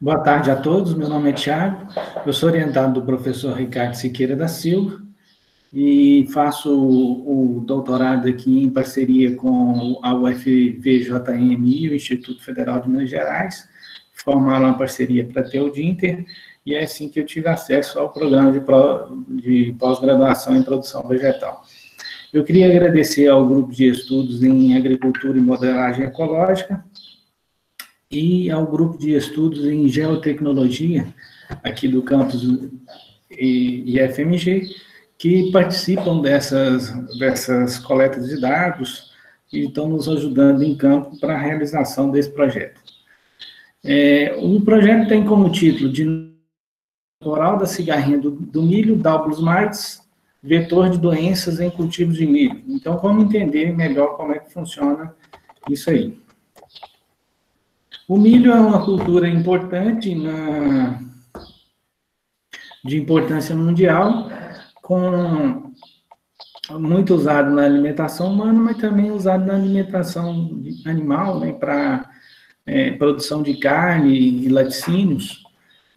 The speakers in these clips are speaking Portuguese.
Boa tarde a todos, meu nome é Thiago, eu sou orientado do professor Ricardo Siqueira da Silva e faço o doutorado aqui em parceria com a UFVJM e o Instituto Federal de Minas Gerais, formaram uma parceria para ter o DINTER, e é assim que eu tive acesso ao programa de pós-graduação em produção vegetal. Eu queria agradecer ao grupo de estudos em agricultura e modelagem ecológica, e ao grupo de estudos em geotecnologia, aqui do campus IFMG, que participam dessas coletas de dados e estão nos ajudando em campo para a realização desse projeto. O projeto tem como título de Natural da cigarrinha do milho, Daubolus mites, vetor de doenças em cultivos de milho. Então, vamos entender melhor como é que funciona isso aí. O milho é uma cultura importante, de importância mundial, muito usado na alimentação humana, mas também usado na alimentação animal, né, para produção de carne e laticínios,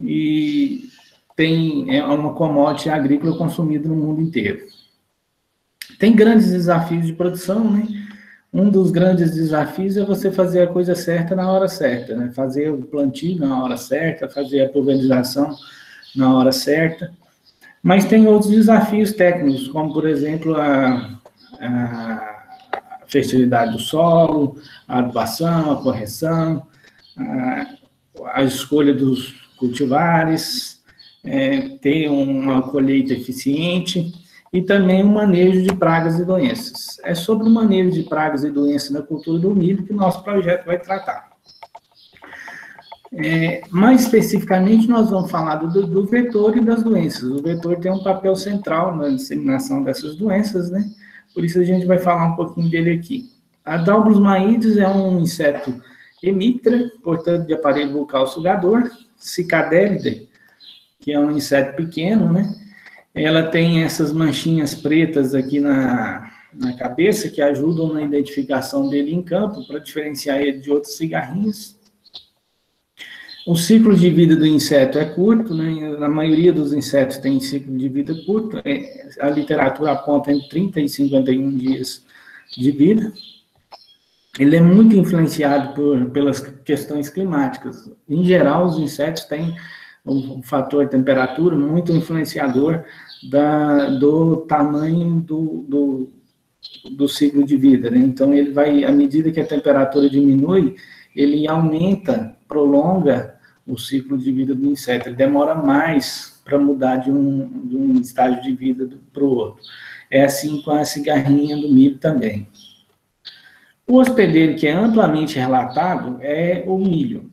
e é uma commodity agrícola consumida no mundo inteiro. Tem grandes desafios de produção, né? Um dos grandes desafios é você fazer a coisa certa na hora certa, né? Fazer o plantio na hora certa, fazer a pulverização na hora certa. Mas tem outros desafios técnicos, como, por exemplo, a fertilidade do solo, a adubação, a correção, a escolha dos cultivares, ter uma colheita eficiente, e também o manejo de pragas e doenças. É sobre o manejo de pragas e doenças na cultura do milho que o nosso projeto vai tratar. Mais especificamente, nós vamos falar do vetor e das doenças. O vetor tem um papel central na disseminação dessas doenças, né? Por isso a gente vai falar um pouquinho dele aqui. A Daubolus mites é um inseto hemíptera, portanto, de aparelho bucal sugador, cicadélide, que é um inseto pequeno, né? Ela tem essas manchinhas pretas aqui na cabeça, que ajudam na identificação dele em campo, para diferenciar ele de outros cigarrinhos. O ciclo de vida do inseto é curto, né? A maioria dos insetos tem ciclo de vida curto, a literatura aponta entre 30 e 51 dias de vida. Ele é muito influenciado pelas questões climáticas. Em geral, os insetos têm um fator temperatura muito influenciador do tamanho do ciclo de vida, né? Então, ele vai, à medida que a temperatura diminui, ele aumenta, prolonga o ciclo de vida do inseto. Ele demora mais para mudar de um estágio de vida para o outro. É assim com a cigarrinha do milho também. O hospedeiro que é amplamente relatado é o milho.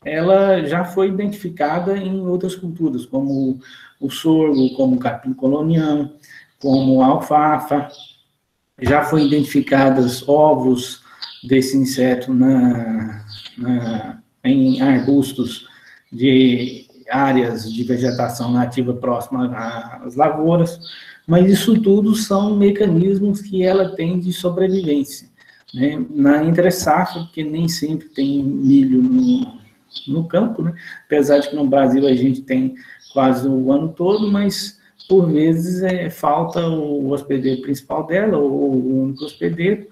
Ela já foi identificada em outras culturas, como o sorgo, como o capim colonial, como a alfafa. Já foram identificados ovos desse inseto em arbustos de áreas de vegetação nativa próxima às lavouras, mas isso tudo são mecanismos que ela tem de sobrevivência, né? Na entre-safra, porque nem sempre tem milho no campo, né? Apesar de que no Brasil a gente tem quase o ano todo, mas por vezes falta o hospedeiro principal dela, ou o único hospedeiro,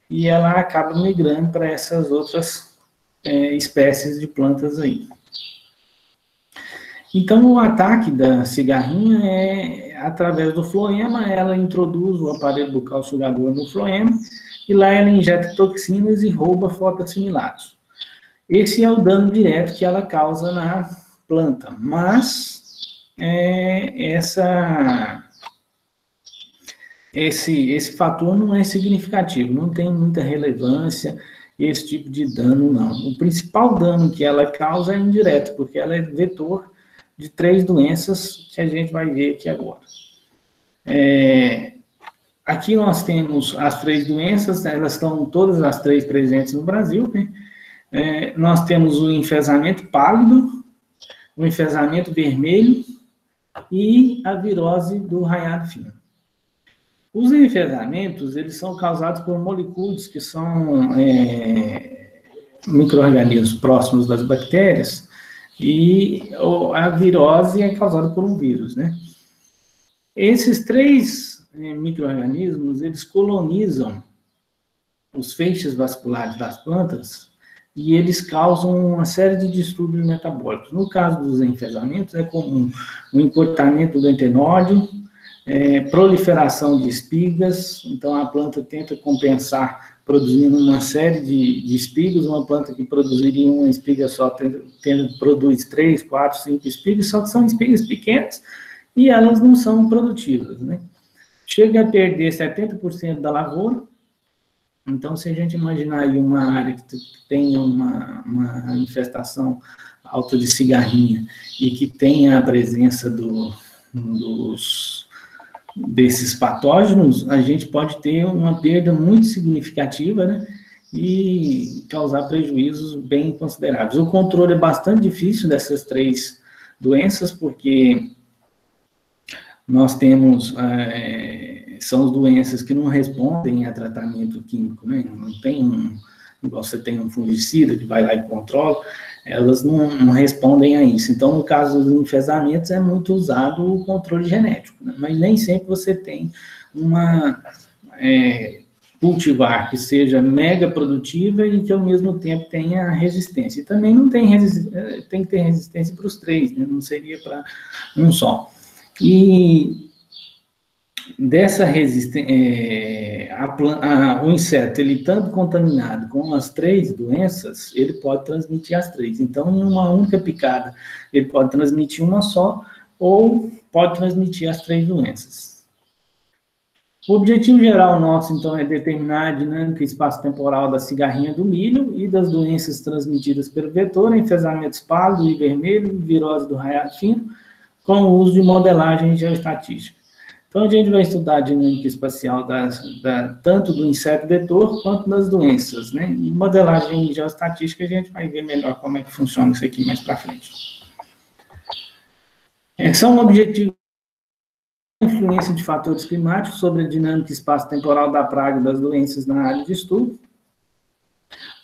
e ela acaba migrando para essas outras espécies de plantas aí. Então, o ataque da cigarrinha é através do floema. Ela introduz o aparelho bucal sugador no floema, e lá ela injeta toxinas e rouba fotoassimilados. Esse é o dano direto que ela causa na planta, mas esse fator não é significativo, não tem muita relevância esse tipo de dano, não. O principal dano que ela causa é indireto, porque ela é vetor de 3 doenças que a gente vai ver aqui agora. Aqui nós temos as 3 doenças, elas estão todas as 3 presentes no Brasil, né? Nós temos o enfesamento pálido, o enfesamento vermelho e a virose do raiado fino. Os enfesamentos, eles são causados por molicúdios, que são micro-organismos próximos das bactérias, E a virose é causada por um vírus, né? Esses 3 micro-organismos, eles colonizam os feixes vasculares das plantas e eles causam uma série de distúrbios metabólicos. No caso dos enfesamentos, é comum o encurtamento do entenódio, proliferação de espigas, então a planta tenta compensar produzindo uma série de espigas, uma planta que produziria uma espiga só, produz 3, 4, 5 espigas, só que são espigas pequenas e elas não são produtivas, né? Chega a perder 70% da lavoura. Então, se a gente imaginar aí uma área que tenha uma infestação alta de cigarrinha e que tenha a presença desses patógenos, a gente pode ter uma perda muito significativa, né? E causar prejuízos bem consideráveis. O controle é bastante difícil dessas 3 doenças, porque nós temos... são as doenças que não respondem a tratamento químico, né? Não tem igual você tem um fungicida que vai lá e controla, elas não respondem a isso. Então, no caso dos enfesamentos, é muito usado o controle genético, né? Mas nem sempre você tem uma cultivar que seja mega produtiva e que, ao mesmo tempo, tenha resistência. E também não tem tem que ter resistência para os 3, né? Não seria para um só. E dessa resistência, o inseto, ele estando contaminado com as 3 doenças, ele pode transmitir as 3. Então, em uma única picada, ele pode transmitir uma só, ou pode transmitir as 3 doenças. O objetivo geral nosso, então, é determinar a dinâmica espaço-temporal da cigarrinha do milho e das doenças transmitidas pelo vetor, enfesamentos pálido e vermelho, virose do raiado fino, com o uso de modelagem geoestatística. Então, a gente vai estudar a dinâmica espacial tanto do inseto vetor quanto das doenças, né? E modelagem geoestatística, a gente vai ver melhor como é que funciona isso aqui mais para frente. São objetivos de influência de fatores climáticos sobre a dinâmica espaço-temporal da praga e das doenças na área de estudo.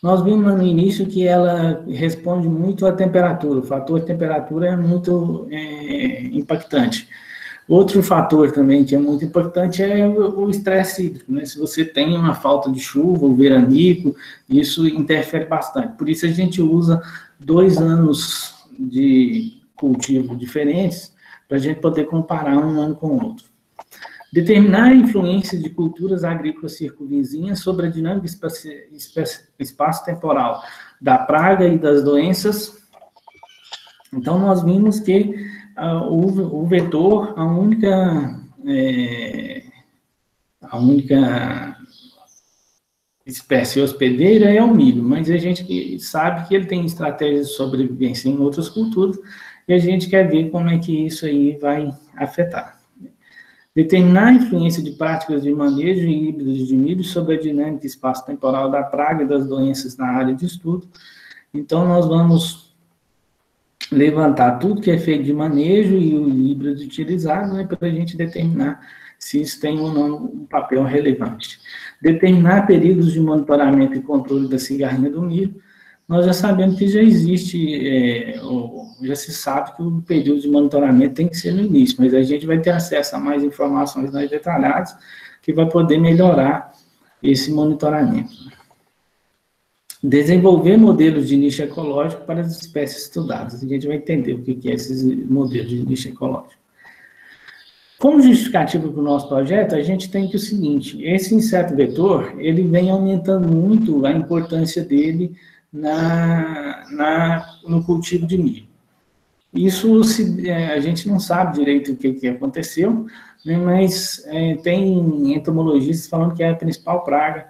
Nós vimos no início que ela responde muito à temperatura. O fator temperatura é muito impactante. Outro fator também que é muito importante é o estresse hídrico, né? Se você tem uma falta de chuva, o veranico, isso interfere bastante. Por isso a gente usa 2 anos de cultivo diferentes para a gente poder comparar um ano com o outro. Determinar a influência de culturas agrícolas circunvizinhas sobre a dinâmica espaço-temporal da praga e das doenças. Então, nós vimos que o vetor, a única espécie hospedeira é o milho, mas a gente sabe que ele tem estratégias de sobrevivência em outras culturas, e a gente quer ver como é que isso aí vai afetar. Determinar a influência de práticas de manejo e híbridos de milho sobre a dinâmica espaço-temporal da praga e das doenças na área de estudo. Então, nós vamos levantar tudo que é feito de manejo e o híbrido utilizado, né, para a gente determinar se isso tem ou não um papel relevante. Determinar períodos de monitoramento e controle da cigarrinha do milho. Nós já sabemos que já existe, já se sabe que o período de monitoramento tem que ser no início, mas a gente vai ter acesso a mais informações mais detalhadas que vai poder melhorar esse monitoramento. Desenvolver modelos de nicho ecológico para as espécies estudadas. A gente vai entender o que é esses modelos de nicho ecológico. Como justificativa para o nosso projeto, a gente tem que o seguinte: esse inseto vetor, ele vem aumentando muito a importância dele no cultivo de milho. Isso a gente não sabe direito o que aconteceu, né, mas tem entomologistas falando que é a principal praga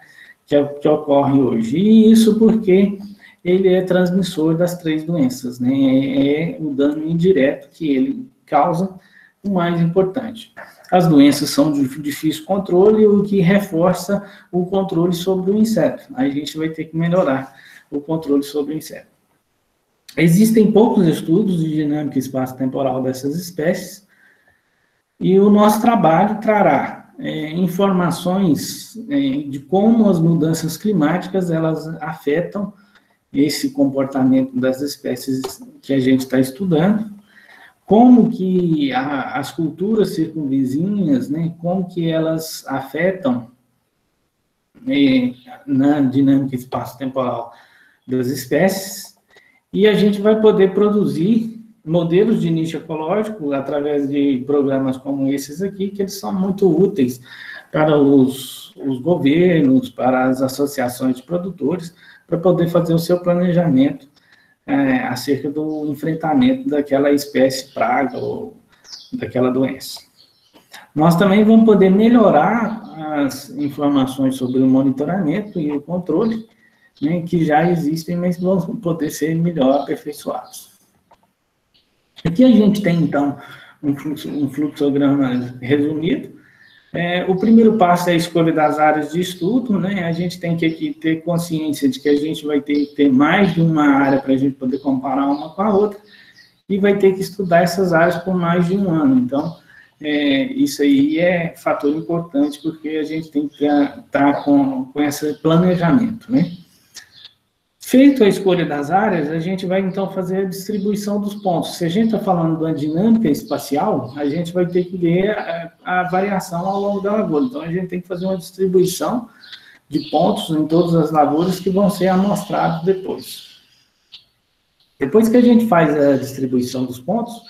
que ocorre hoje. E isso porque ele é transmissor das 3 doenças, né? É o dano indireto que ele causa, o mais importante. As doenças são de difícil controle, o que reforça o controle sobre o inseto. Aí a gente vai ter que melhorar o controle sobre o inseto. Existem poucos estudos de dinâmica espaço-temporal dessas espécies, e o nosso trabalho trará informações de como as mudanças climáticas elas afetam esse comportamento das espécies que a gente está estudando, como que as culturas circunvizinhas, né, como que elas afetam na dinâmica espaço-temporal das espécies, e a gente vai poder produzir modelos de nicho ecológico através de programas como esses aqui, que eles são muito úteis para os governos, para as associações de produtores, para poder fazer o seu planejamento acerca do enfrentamento daquela espécie praga ou daquela doença. Nós também vamos poder melhorar as informações sobre o monitoramento e o controle, né, que já existem, mas vão poder ser melhor aperfeiçoados. Aqui a gente tem, então, um fluxograma resumido. O primeiro passo é a escolha das áreas de estudo, né? A gente tem que aqui ter consciência de que a gente vai ter que ter mais de uma área para a gente poder comparar uma com a outra, e vai ter que estudar essas áreas por mais de um ano. Então, isso aí é fator importante, porque a gente tem que estar com esse planejamento, né? Feito a escolha das áreas, a gente vai, então, fazer a distribuição dos pontos. Se a gente está falando da dinâmica espacial, a gente vai ter que ver a variação ao longo da lavoura. Então, a gente tem que fazer uma distribuição de pontos em todas as lavouras que vão ser amostrados depois. Depois que a gente faz a distribuição dos pontos,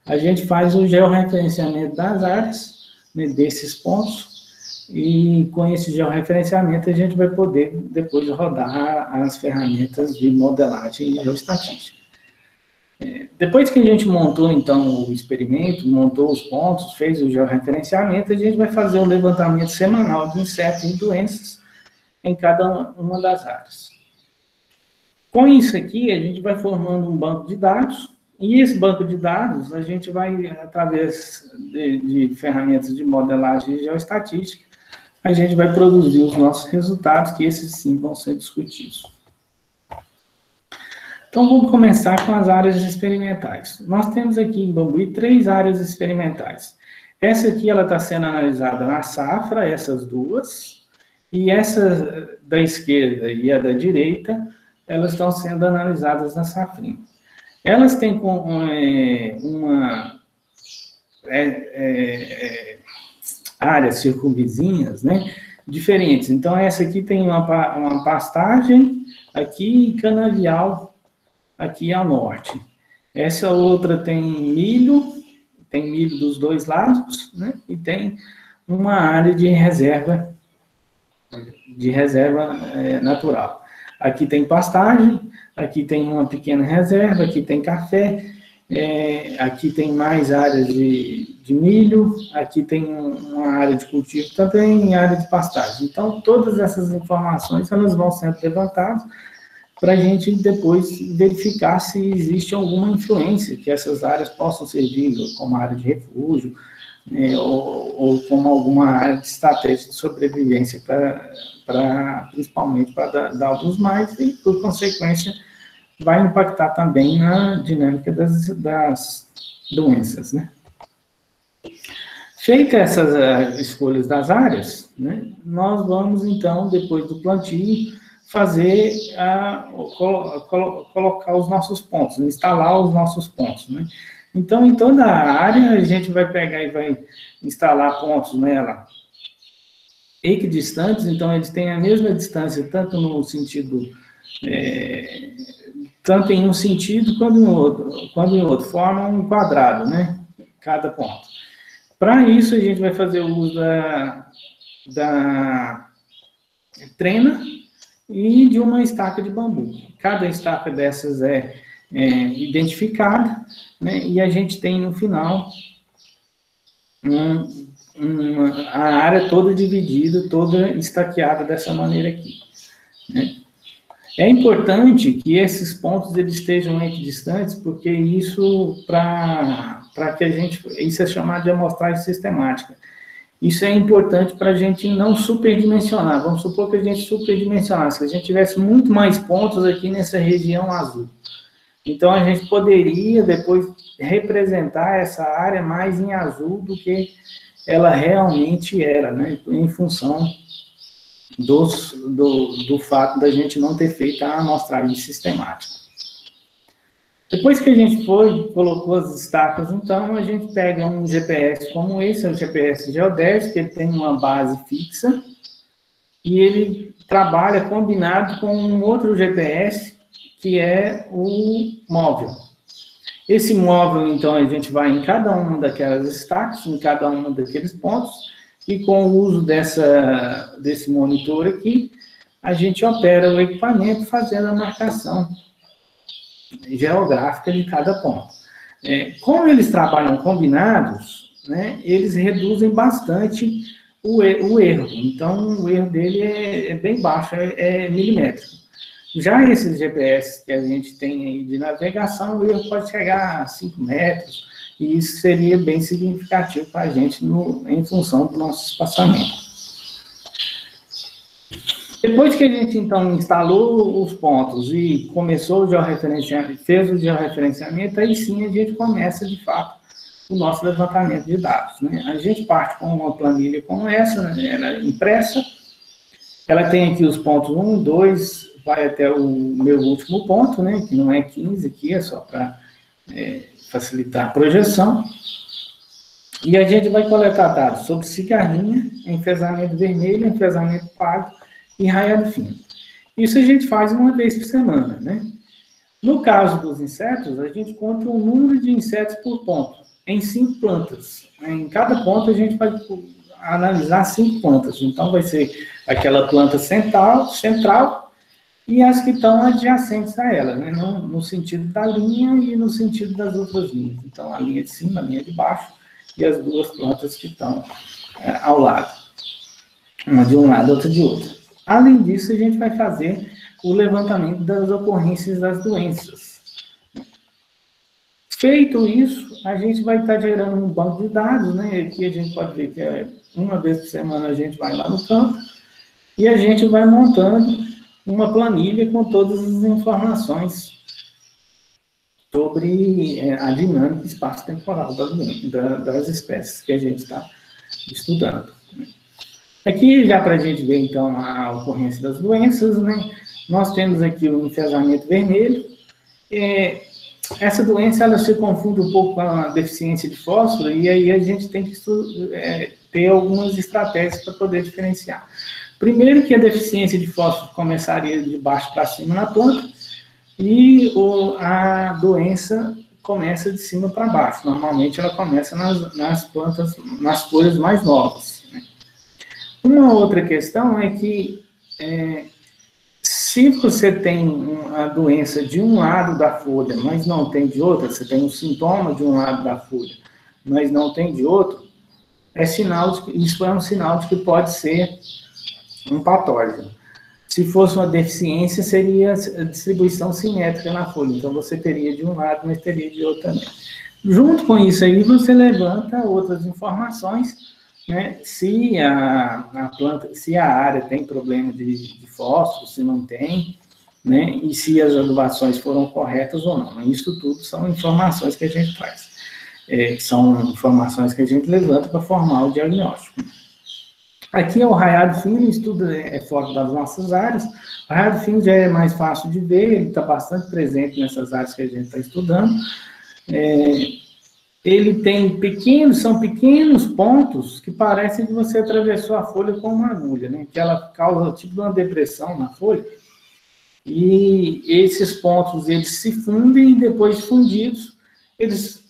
a gente faz o georreferenciamento das áreas, né, desses pontos, e com esse georreferenciamento a gente vai poder depois rodar as ferramentas de modelagem geoestatística. Depois que a gente montou, então, o experimento, montou os pontos, fez o georreferenciamento, a gente vai fazer o levantamento semanal de insetos e doenças em cada uma das áreas. Com isso aqui, a gente vai formando um banco de dados, e esse banco de dados, a gente vai, através de ferramentas de modelagem geoestatística, a gente vai produzir os nossos resultados, que esses sim vão ser discutidos. Então, vamos começar com as áreas experimentais. Nós temos aqui em Bambuí 3 áreas experimentais. Essa aqui, ela está sendo analisada na safra, essas duas, e essa da esquerda e a da direita, elas estão sendo analisadas na safrinha. Elas têm áreas circunvizinhas, né, diferentes. Então, essa aqui tem uma pastagem aqui e canavial aqui ao norte. Essa outra tem milho dos dois lados, né, e tem uma área de reserva natural. Aqui tem pastagem, aqui tem uma pequena reserva, aqui tem café, aqui tem mais áreas de milho, aqui tem uma área de cultivo também e área de pastagem. Então, todas essas informações, elas vão sendo levantadas para a gente depois verificar se existe alguma influência que essas áreas possam servir como área de refúgio, ou como alguma área de estratégia de sobrevivência, principalmente para dar alguns mais, e, por consequência, vai impactar também na dinâmica das doenças, né? Feitas essas escolhas das áreas, né, nós vamos, então, depois do plantio, colocar os nossos pontos, instalar os nossos pontos, né? Então, em toda a área, a gente vai pegar e vai instalar pontos nela equidistantes, então eles têm a mesma distância, tanto no sentido, tanto em um sentido quanto em outro, forma um quadrado, né? Cada ponto. Para isso, a gente vai fazer o uso da trena e de uma estaca de bambu. Cada estaca dessas é identificada, né, e a gente tem no final a área toda dividida, toda estaqueada dessa maneira aqui, né. É importante que esses pontos eles estejam equidistantes, porque isso isso é chamado de amostragem sistemática. Isso é importante para a gente não superdimensionar. Vamos supor que a gente superdimensionasse, se a gente tivesse muito mais pontos aqui nessa região azul. Então, a gente poderia depois representar essa área mais em azul do que ela realmente era, né? Em função do fato da gente não ter feito a amostragem sistemática. Depois que a gente colocou as estacas, então, a gente pega um GPS como esse, é o GPS geodésico, ele tem uma base fixa, e ele trabalha combinado com um outro GPS, que é o móvel. Esse móvel, então, a gente vai em cada uma daquelas estacas, em cada um daqueles pontos, e com o uso desse monitor aqui, a gente opera o equipamento fazendo a marcação geográfica de cada ponto. Como eles trabalham combinados, né, eles reduzem bastante o erro. Então, o erro dele é bem baixo, é milimétrico. Já esses GPS que a gente tem aí de navegação, o erro pode chegar a 5 metros, e isso seria bem significativo para a gente em função do nosso espaçamento. Depois que a gente, então, instalou os pontos e começou o georreferenciamento, fez o georreferenciamento, aí sim a gente começa, de fato, o nosso levantamento de dados, né? A gente parte com uma planilha como essa, né? Ela é impressa, ela tem aqui os pontos 1, 2, vai até o meu último ponto, né? Que não é 15 aqui, é só para facilitar a projeção. E a gente vai coletar dados sobre cigarrinha, enfesamento vermelho, enfesamento pálido e raiado fino. Isso a gente faz uma vez por semana, né? No caso dos insetos, a gente conta o número de insetos por ponto, em 5 plantas. Em cada ponto a gente vai analisar 5 plantas. Então vai ser aquela planta central e as que estão adjacentes a ela, né? No sentido da linha e no sentido das outras linhas. Então a linha de cima, a linha de baixo e as duas plantas que estão ao lado. Uma de um lado, outra de outro. Além disso, a gente vai fazer o levantamento das ocorrências das doenças. Feito isso, a gente vai estar gerando um banco de dados, né? Aqui a gente pode ver que uma vez por semana a gente vai lá no campo e a gente vai montando uma planilha com todas as informações sobre a dinâmica espaço-temporal das espécies que a gente está estudando. Aqui, já para a gente ver, então, a ocorrência das doenças, né? Nós temos aqui o enfesamento vermelho. Essa doença, ela se confunde um pouco com a deficiência de fósforo, e aí a gente tem que ter algumas estratégias para poder diferenciar. Primeiro que a deficiência de fósforo começaria de baixo para cima na planta, e a doença começa de cima para baixo. Normalmente ela começa nas plantas, nas folhas mais novas. Uma outra questão é que se você tem a doença de um lado da folha, mas não tem de outra, você tem um sintoma de um lado da folha, mas não tem de outro, isso é um sinal de que pode ser um patógeno. Se fosse uma deficiência, seria a distribuição simétrica na folha, então você teria de um lado, mas teria de outro também. Junto com isso aí, você levanta outras informações, né? Se a planta, se a área tem problema de fósforo, se não tem, né? E se as adubações foram corretas ou não. Isso tudo são informações que a gente faz. São informações que a gente levanta para formar o diagnóstico. Aqui é o raiado fino, o estudo é fora das nossas áreas. O raiado fino já é mais fácil de ver, ele está bastante presente nessas áreas que a gente está estudando. Ele são pequenos pontos que parecem que você atravessou a folha com uma agulha, né? Que ela causa tipo uma depressão na folha. E esses pontos, eles se fundem e depois de fundidos, eles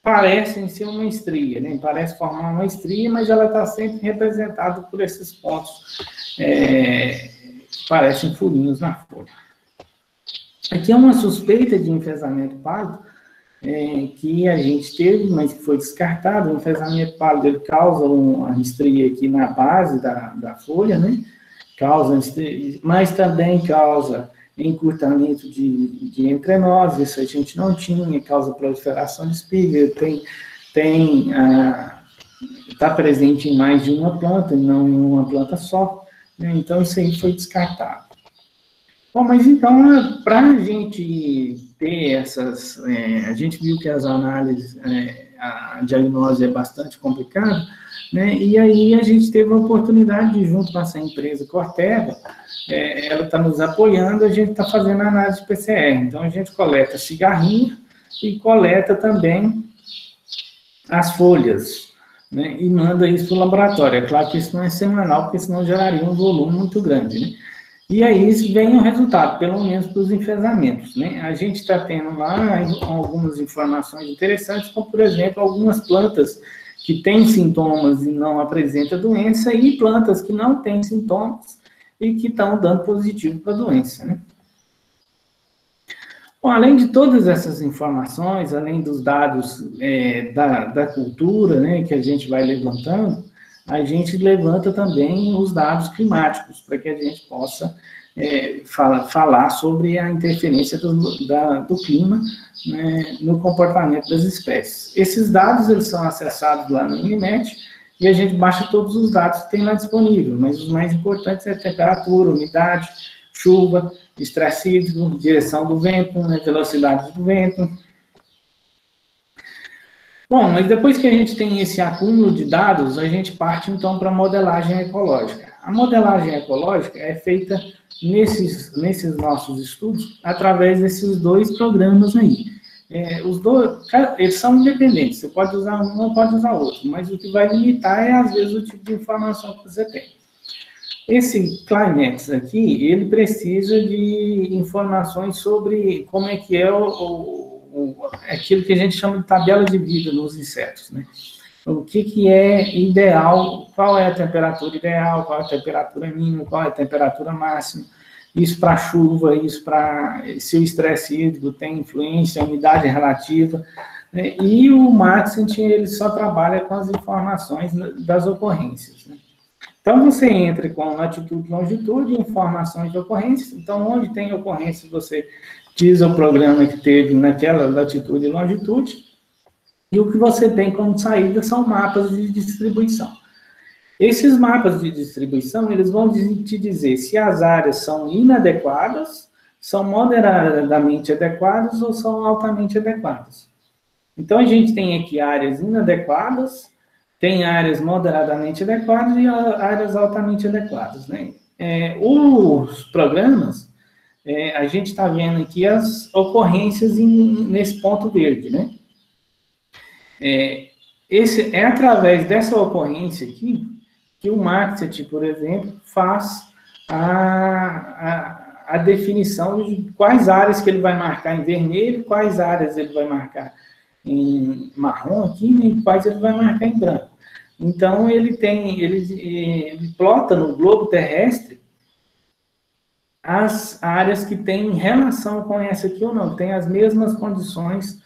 parecem ser uma estria, né? Parece formar uma estria, mas ela está sempre representada por esses pontos que parecem furinhos na folha. Aqui é uma suspeita de enfesamento pálido, que a gente teve, mas que foi descartado. O enfesamento pálido ele causa uma estria aqui na base da folha, né? Causa estria, mas também causa encurtamento de entrenose, isso a gente não tinha, causa proliferação de espiga, está presente em mais de uma planta, não em uma planta só, né? Então isso aí foi descartado. Bom, mas então, para a gente ter essas... a gente viu que as análises, a diagnose é bastante complicada, né? E aí a gente teve a oportunidade de, junto com essa empresa Corteva, ela está nos apoiando, a gente está fazendo análise de PCR. Então, a gente coleta cigarrinho e coleta também as folhas, né? E manda isso para o laboratório. É claro que isso não é semanal, porque senão geraria um volume muito grande, né? E aí vem o resultado, pelo menos para os enfesamentos, né? A gente está tendo lá algumas informações interessantes, como, por exemplo, algumas plantas que têm sintomas e não apresentam doença, e plantas que não têm sintomas e que estão dando positivo para a doença, né? Bom, além de todas essas informações, além dos dados da cultura, né, que a gente vai levantando, a gente levanta também os dados climáticos, para que a gente possa falar sobre a interferência do clima, né, no comportamento das espécies. Esses dados, eles são acessados lá no INMET, e a gente baixa todos os dados que tem lá disponível, mas os mais importantes é a temperatura, umidade, chuva, estresse hídrico, direção do vento, né, velocidade do vento. Bom, mas depois que a gente tem esse acúmulo de dados, a gente parte, então, para a modelagem ecológica. A modelagem ecológica é feita nesses nossos estudos através desses dois programas aí. Os dois, eles são independentes, você pode usar um, não pode usar outro, mas o que vai limitar é, às vezes, o tipo de informação que você tem. Esse Climax aqui, ele precisa de informações sobre como é que é aquilo que a gente chama de tabela de vida nos insetos, né? O que é ideal, qual é a temperatura ideal, qual é a temperatura mínima, qual é a temperatura máxima, isso para chuva, isso para se o estresse hídrico tem influência, a umidade relativa, né? E o Maxent, ele só trabalha com as informações das ocorrências, né? Então, você entra com latitude e longitude, informações de ocorrências. Então, onde tem ocorrência, você diz o programa que teve naquela latitude e longitude. E o que você tem como saída são mapas de distribuição. Esses mapas de distribuição, eles vão te dizer se as áreas são inadequadas, são moderadamente adequadas ou são altamente adequadas. Então, a gente tem aqui áreas inadequadas, tem áreas moderadamente adequadas e áreas altamente adequadas, né? Os programas, a gente está vendo aqui as ocorrências nesse ponto verde, né? É através dessa ocorrência aqui que o Maxent, por exemplo, faz a definição de quais áreas que ele vai marcar em vermelho, quais áreas ele vai marcar em marrom aqui, né, e quais ele vai marcar em branco. Então, ele plota no globo terrestre as áreas que têm relação com essa aqui ou não, tem as mesmas condições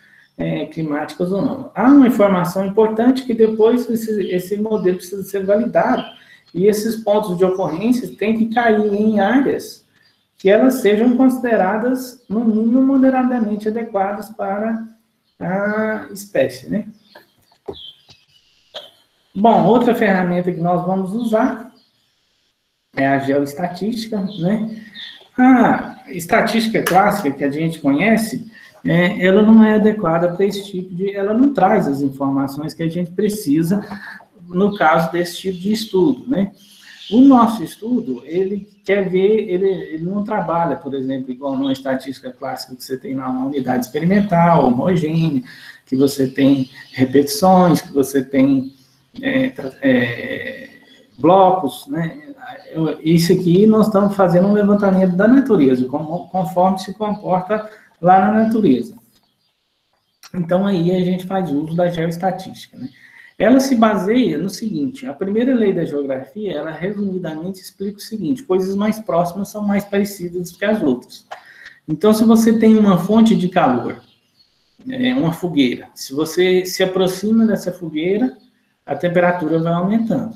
climáticas ou não. Há uma informação importante que depois esse modelo precisa ser validado, e esses pontos de ocorrência têm que cair em áreas que elas sejam consideradas, no mínimo, moderadamente adequadas para a espécie, né? Bom, outra ferramenta que nós vamos usar é a geoestatística, né? A estatística clássica que a gente conhece, ela não é adequada para esse tipo de... Ela não traz as informações que a gente precisa no caso desse tipo de estudo, né? O nosso estudo, ele quer ver, ele não trabalha, por exemplo, igual numa estatística clássica que você tem na unidade experimental, homogênea, que você tem repetições, que você tem blocos, né? Isso aqui nós estamos fazendo um levantamento da natureza, conforme se comporta lá na natureza. Então, aí a gente faz uso da geoestatística, né? Ela se baseia no seguinte: a primeira lei da geografia, ela resumidamente explica o seguinte: coisas mais próximas são mais parecidas que as outras. Então, se você tem uma fonte de calor, uma fogueira, se você se aproxima dessa fogueira, a temperatura vai aumentando,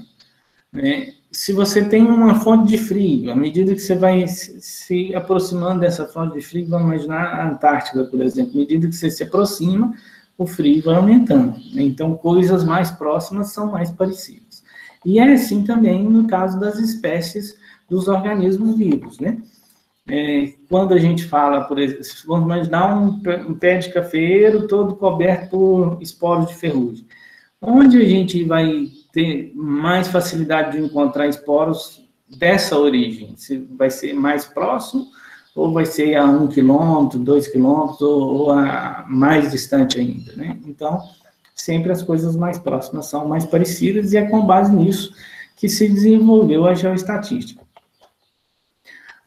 né? Se você tem uma fonte de frio, à medida que você vai se aproximando dessa fonte de frio, vamos imaginar a Antártida, por exemplo, à medida que você se aproxima, o frio vai aumentando. Então, coisas mais próximas são mais parecidas. E é assim também no caso das espécies dos organismos vivos, né? quando a gente fala, por exemplo, vamos imaginar um pé de cafeeiro todo coberto por esporos de ferrugem. Onde a gente vai ter mais facilidade de encontrar esporos dessa origem? Se vai ser mais próximo, ou vai ser a 1 quilômetro, 2 quilômetros, ou a mais distante ainda, né? Então, sempre as coisas mais próximas são mais parecidas, e é com base nisso que se desenvolveu a geoestatística.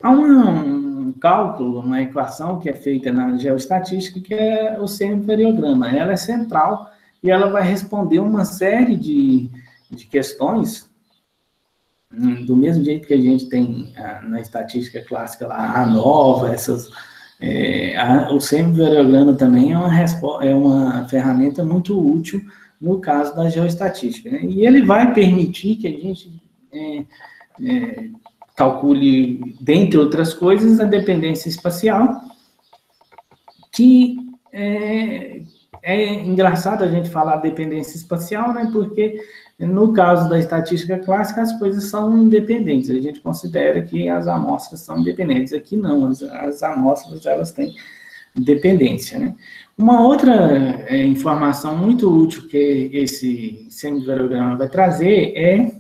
Há um cálculo, uma equação que é feita na geoestatística, que é o semi-variograma. Ela é central e ela vai responder uma série de questões, do mesmo jeito que a gente tem na estatística clássica lá, a ANOVA, o semi-variograma também é uma ferramenta muito útil no caso da geoestatística, né? E ele vai permitir que a gente calcule, dentre outras coisas, a dependência espacial, que é engraçado a gente falar dependência espacial, né? Porque no caso da estatística clássica, as coisas são independentes. A gente considera que as amostras são independentes. Aqui não, as amostras elas têm dependência, né? Uma outra informação muito útil que esse semi-variograma vai trazer é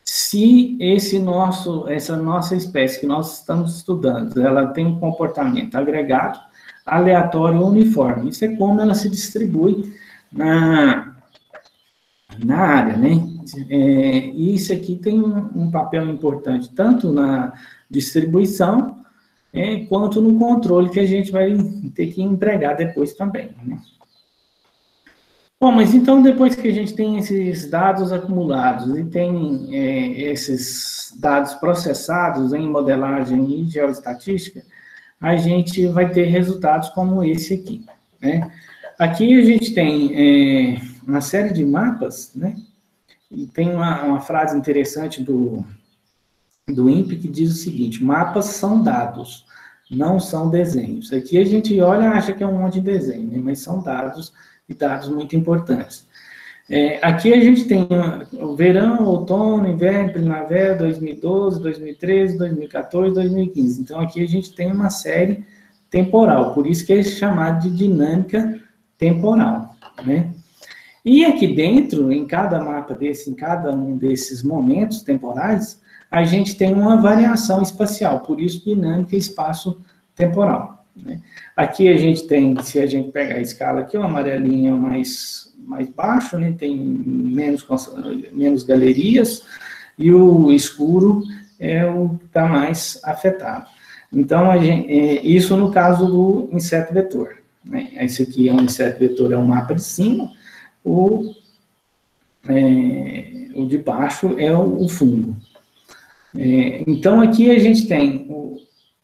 se essa nossa espécie que nós estamos estudando, ela tem um comportamento agregado, aleatório ou uniforme. Isso é como ela se distribui na área, né? E isso aqui tem um papel importante, tanto na distribuição, quanto no controle que a gente vai ter que empregar depois também, né? Bom, mas então, depois que a gente tem esses dados acumulados e tem esses dados processados em modelagem e geoestatística, a gente vai ter resultados como esse aqui, né? Aqui a gente tem uma série de mapas, né? E tem uma frase interessante do INPE que diz o seguinte: mapas são dados, não são desenhos. Aqui a gente olha e acha que é um monte de desenho, né? Mas são dados, e dados muito importantes. Aqui a gente tem o verão, outono, inverno, primavera, 2012, 2013, 2014, 2015. Então, aqui a gente tem uma série temporal, por isso que é chamado de dinâmica temporal, né? E aqui dentro, em cada mapa desse, em cada um desses momentos temporais, a gente tem uma variação espacial, por isso dinâmica espaço-temporal, né? Aqui a gente tem, se a gente pegar a escala aqui, o amarelinho é mais baixo, né? Tem menos galerias, e o escuro é o que está mais afetado. Então, isso no caso do inseto vetor, né? Esse aqui é um inseto vetor, é um mapa de cima, o de baixo é o fungo. Então, aqui a gente tem,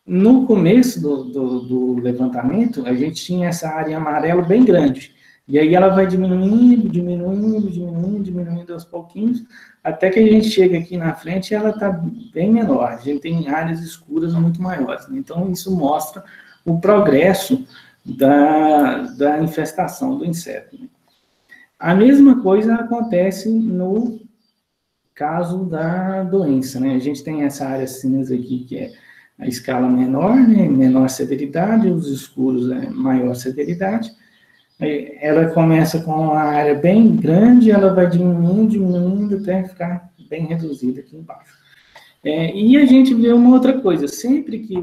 no começo do levantamento, a gente tinha essa área amarela bem grande, e aí ela vai diminuindo aos pouquinhos, até que a gente chega aqui na frente e ela está bem menor, a gente tem áreas escuras muito maiores, né? Então, isso mostra o progresso da infestação do inseto, né? A mesma coisa acontece no caso da doença, né? A gente tem essa área cinza aqui, que é a escala menor, né? Menor severidade, os escuros é maior severidade. Ela começa com uma área bem grande, ela vai diminuindo até ficar bem reduzida aqui embaixo. E a gente vê uma outra coisa, sempre que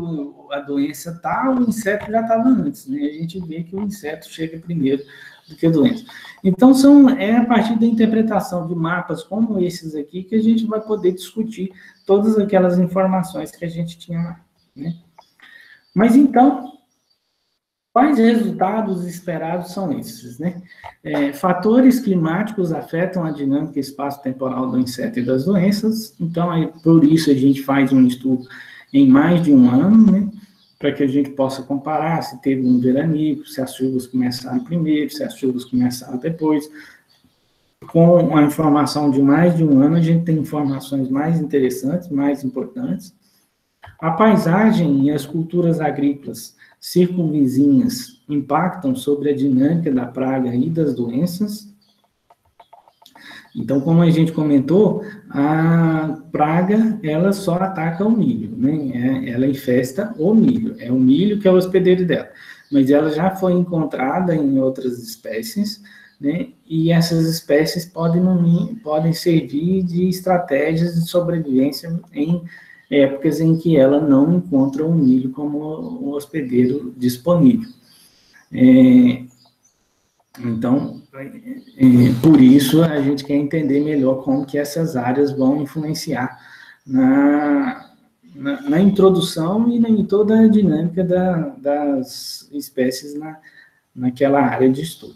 a doença está, o inseto já estava antes, né? A gente vê que o inseto chega primeiro do que a doença. Então, é a partir da interpretação de mapas como esses aqui que a gente vai poder discutir todas aquelas informações que a gente tinha lá, né? Mas, então, quais resultados esperados são esses, né? Fatores climáticos afetam a dinâmica espaço-temporal do inseto e das doenças, então, por isso a gente faz um estudo em mais de um ano, né? Para que a gente possa comparar se teve um veranico, se as chuvas começaram primeiro, se as chuvas começaram depois. Com a informação de mais de um ano, a gente tem informações mais interessantes, mais importantes. A paisagem e as culturas agrícolas circunvizinhas impactam sobre a dinâmica da praga e das doenças. Então, como a gente comentou, a praga, ela só ataca o milho, né? Ela infesta o milho, é o milho que é o hospedeiro dela. Mas ela já foi encontrada em outras espécies, né? E essas espécies podem servir de estratégias de sobrevivência em épocas em que ela não encontra o milho como um hospedeiro disponível. Então, por isso a gente quer entender melhor como que essas áreas vão influenciar na introdução e em toda a dinâmica das espécies naquela área de estudo.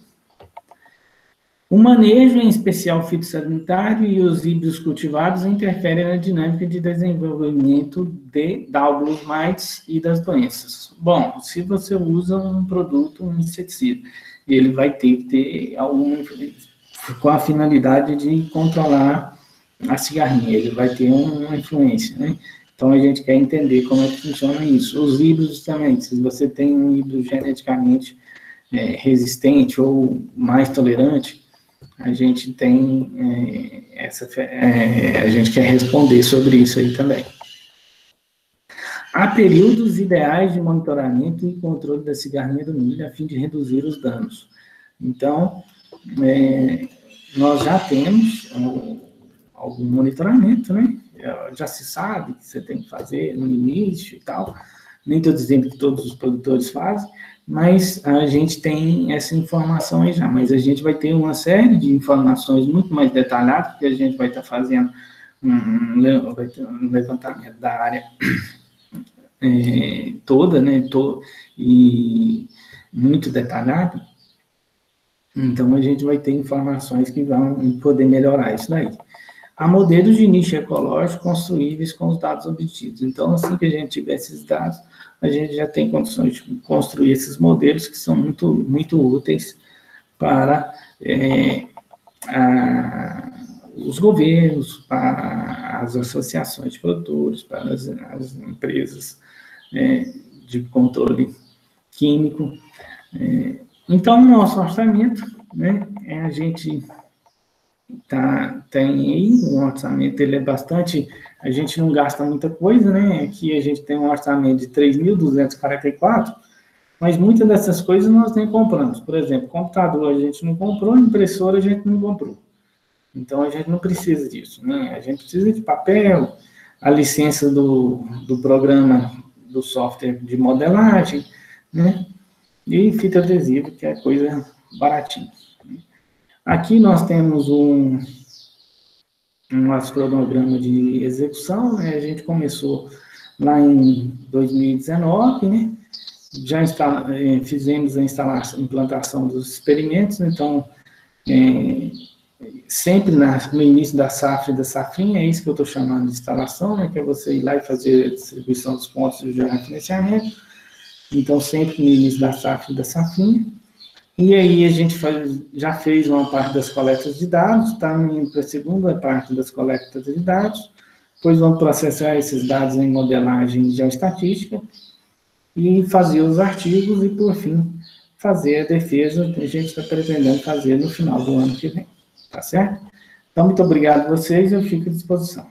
O manejo, em especial fitossanitário, e os híbridos cultivados interferem na dinâmica de desenvolvimento da mites e das doenças. Bom, se você usa um produto, um inseticida, ele vai ter que ter com a finalidade de controlar a cigarrinha, ele vai ter uma influência, né? Então, a gente quer entender como é que funciona isso. Os híbridos também, se você tem um híbrido geneticamente resistente ou mais tolerante, a gente tem a gente quer responder sobre isso aí também. Há períodos ideais de monitoramento e controle da cigarrinha do milho a fim de reduzir os danos. Então, nós já temos algum monitoramento, né? Já se sabe que você tem que fazer no início e tal. Nem estou dizendo que todos os produtores fazem, mas a gente tem essa informação aí já. Mas a gente vai ter uma série de informações muito mais detalhadas, porque a gente vai estar fazendo um levantamento da área toda, né? E muito detalhado. Então, a gente vai ter informações que vão poder melhorar isso daí. Há modelos de nicho ecológico construíveis com os dados obtidos. Então, assim que a gente tiver esses dados, a gente já tem condições de construir esses modelos que são muito, muito úteis para os governos, para as associações de produtores, para as empresas de controle químico. Então, o nosso orçamento, né, a gente tem aí um orçamento, ele é bastante, a gente não gasta muita coisa, né? Aqui a gente tem um orçamento de 3.244, mas muitas dessas coisas nós nem compramos. Por exemplo, computador a gente não comprou, impressora a gente não comprou. Então a gente não precisa disso, né? A gente precisa de papel, a licença do programa, do software de modelagem, né? E fita adesiva, que é coisa baratinha. Aqui nós temos um cronograma de execução, né? A gente começou lá em 2019, né? Já fizemos a implantação dos experimentos, então, sempre no início da safra e da safrinha, é isso que eu estou chamando de instalação, né? Que é você ir lá e fazer a distribuição dos pontos de gerenciamento. Então, sempre no início da safra e da safrinha. E aí a gente já fez uma parte das coletas de dados, está indo para a segunda parte das coletas de dados, depois vamos processar esses dados em modelagem geoestatística e fazer os artigos e, por fim, fazer a defesa que a gente está pretendendo fazer no final do ano que vem. Tá certo? Então, muito obrigado a vocês, eu fico à disposição.